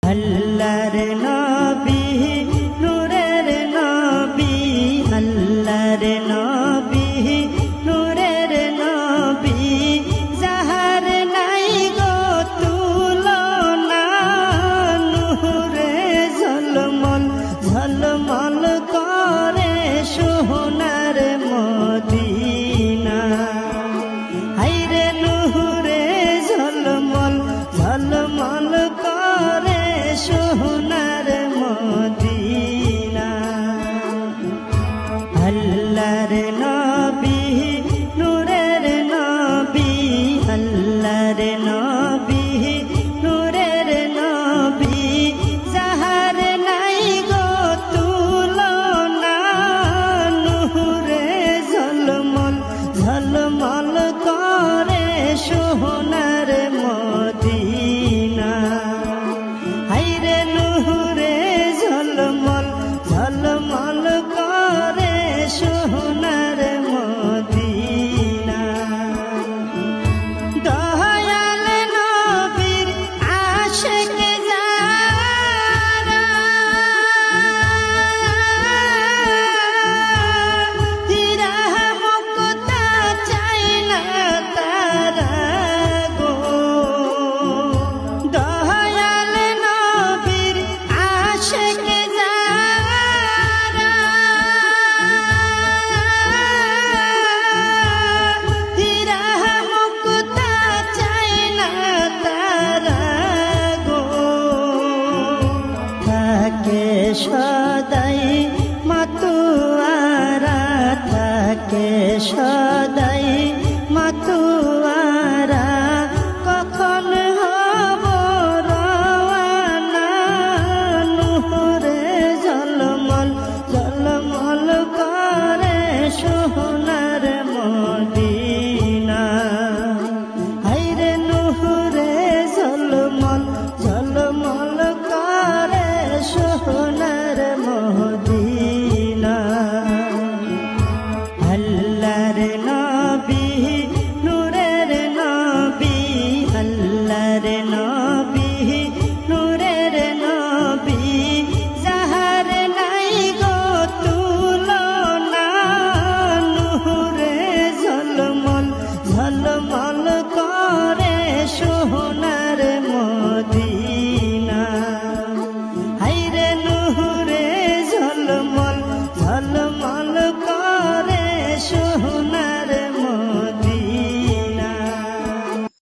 আল্লাহর নবী নূরের নবী আল্লাহর নবী নূরের নবী যাহার নাই গো তুলনা নূরে ঝলমল ঝলমল করে সোনার মদিনা হায়রে নূরে ঝলমল ঝলমল করে সোনার মদিনা আল্লাহর নবী নূরের নবী আল্লাহর নবী নূরের নবী যাহার নাই গো তুলনা নূরে ঝলমল ঝলমল করে সোনার মদিনা হায়রে নূরে ঝলমল ঝলমল করে সোনার মদিনা দয়াল নবীর আশিক যারা হীরা মুক্তা চাই না তারা গো দয়াল নবীর আশিক যারা হীরা মুক্তা চাই না তারা গো থাকে সদাই মাতুয়ারা থাকে সদাই মাতুয়ারা কখন হব রওয়ানা নূরে ঝলমল ঝলমল করে সোনার মদিনা হায়রে নূরে ঝলমল ঝলমল করে সোনার মদিনা আল্লাহর নবী নূরের নবী আল্লাহর নবী